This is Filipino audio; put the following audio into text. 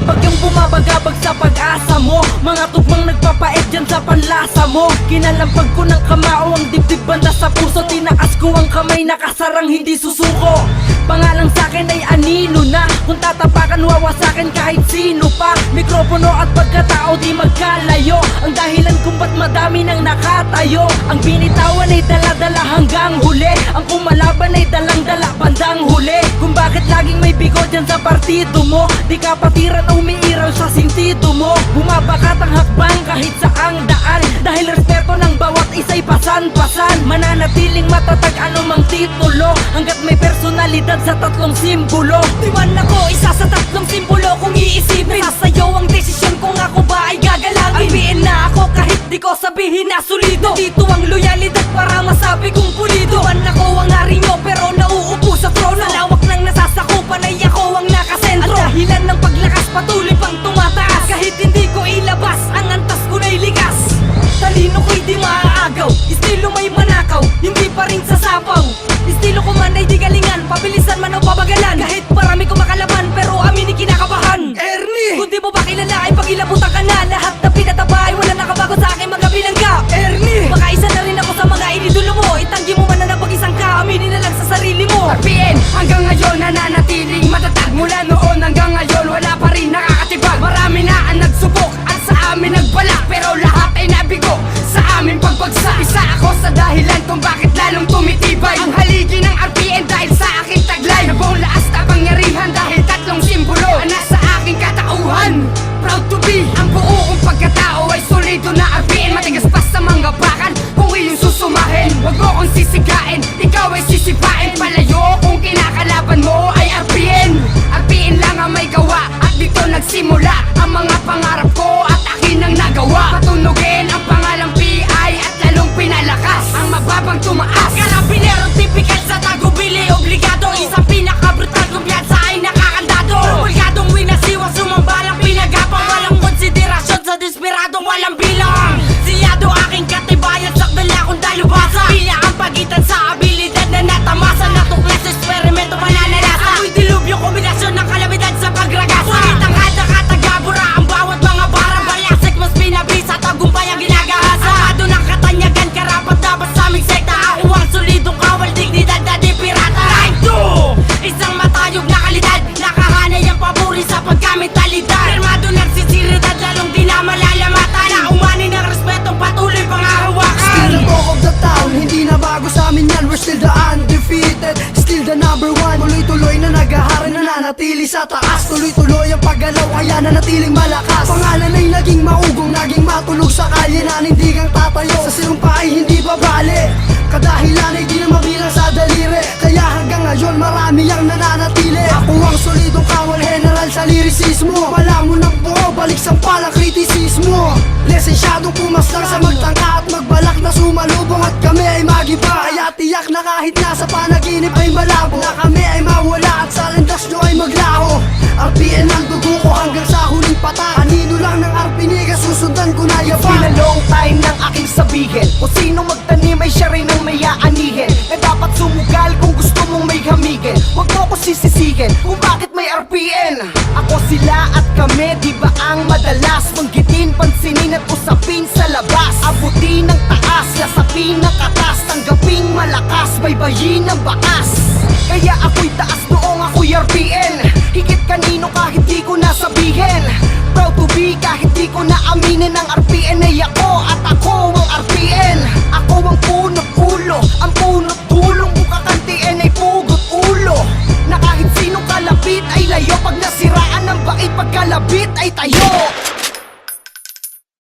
bagyong bumabagabag sa pag-asa mo, mga tugmang nagpapait dyan sa panlasa mo. Kinalampag ko ng kamao ang dibdib banda sa puso, tinaas ko ang kamay nakasarang hindi susuko. Pangalang sa'kin ay anino na, kung tatapakan wawasakin kahit sino pa. Mikropono at pagkatao di magkalayo, ang dahilan kung ba't madami nang nakatayo. Ang binitawan ay dala-dala hanggang huli, ang kumalaban ay dalang-dala bandang huli. Kung bakit laging may bigo dyan sa partido mo, di ka patiran o umiiraw sa sintido mo. Bumabakat ang hakbang kahit saang daan, dahil respeto ng bawat isa'y pasan-pasan. Mananatiling matatag anumang titulo, hanggat may personalidad sa tatlong simbolo. Di man ako isa sa tatlong simbolo kung iisipin, nasasayaw ang desisyon kung ako ba ay gagalangin. Arpiin na ako kahit di ko sabihin na solido, dito ang loyalidad para masabi kong pulido. Di man ako ang hari nyo pero nauupo sa trono, sa lawak ng nasasakupan ay ako ang nakasentro. At dahilan ng paglakas patuloy pang tumataas, kahit hindi ko ilabas ang antas ko na'y likas. Talino ko'y di maaagaw, estilo may manakaw, hindi pa rin sasapaw. Estilo ko man ay di galingan, pabilisan man o pabagalan, kahit marami ko makalaban pero amin ay kinakabahan. Ernie! Kung di mo ba kilala ay pagilabutan ka na, lahat na pinataba ay wala nakabago sa aking mga bilangga. Ernie! Baka isa na rin ako sa mga inidulo mo, itanggi mo man na napag-isang ka, aminin na lang sa sarili mo. RPN hanggang ngayon nananatiling matatag, mula noon hanggang ngayon wala pa rin nakakatibag. Marami na ang nagsubok at sa amin nagbalak, pero lahat ay nabigo sa aming pagbagsak. Isa ako sa dahilan kung bakit lalong tumitibay ang haligi ng RPN dahil sa aking taglay. Nabuong laas na pangyarihan dahil tatlong simbolo ang nasa aking katauhan. Proud to be, ang buo kong pagkatao ay solido na RPN. Matigas pa sa mga bakan kung iyong susumahin. Huwag mo kong sisigain, ikaw ay sisipain. Palayo kung kinakalaban mo ay RPN. RPN lang ang may gawa at dito nagsimula ang mga pangarap ko at akin ang nagawa. Patunugin ang pangalang PI at lalong pinalakas ang mababang tumaas. Karabinero tipikal sa tagubili, obligado, isang pinaka-brutal kumpiyansa ay nakakandado. Obligadong winasiwa, sumambalang pinagapang, walang konsiderasyon sa desperadong walang bilang. Siyado aking katibayan, sakdal akong dalubasa, pila ang pagitan sa abilidad na natamasa. Natuklas sa eksperimento mananalasa, ako'y dilubyo, kombinasyon ng kalamidad sa pagragasa. Ngunit ang hada katagabura, ang bawat mga bara, balasik mas pinabisa, tagumpay ang ginagahasa. Amado ng katanyagan, karapat dapat sa aming sekta, ako ang solidong kawal, dignidad na di pirata. Time to! Isang matayog na kalidad, nakahanay ang paburi sa pagkamentalidad. Pirmado ng sinseridad, lalong di na malalamatan, na umani ng respetong patuloy pangahawakan. Still the talk of the town, hindi na bago sa amin yan. We're still the undefeated, still the number one. Tuloy-tuloy na nagahari, nananatili sa taas. Tuloy-tuloy ang paggalaw, kaya nanatiling malakas. Pangalan ay naging maugong, naging matulog sa kalye. Nanindigang tatayo, sa sinumpa ay hindi babali. Kadahilan ay di na mabilang sa daliri, kaya hanggang ngayon marami ang nananatili. Ako ang solidong kawal, general sa lirisismo. Wala mo ng buo, balik sa palang kritisismo. Lisensyadong pumaslang sa magtangka at magbalak na sumalubong, at kami ay magiba. Kaya tiyak na kahit nasa panaginip ay malabo, na kami ay mawala at sa landas nyo ay maglaho. RPN ang dugo ko hanggang sa huling pata, kanino lang ng RPN susundan ko na It's yaba. been a long time nang aking sabihin, kung sino magtanim ay siya rin ang may aanihin, na dapat sumugal kung gusto mong may hamigin. Huwag mo ko sisisihin kung bakit may RPN. Ako sila at kami, di ba ang madalas manggitin, pansinin at usapin sa labas. Abutin ng taas, lasapin ng katas, tanggaping malakas, baybayin ng bakas. Kaya ako'y taas noong ako'y RPN, higit kanino kahit di ko nasabihin. Proud to be kahit di ko na aminin, ang RPN ay ako at ako ang RPN. Ako ang punot ulo, ang punot dulong bukakantiin ay pugot ulo, na kahit sinong kalapit ay layo, pag nasiraan ng bait pagkalabit ay tayo.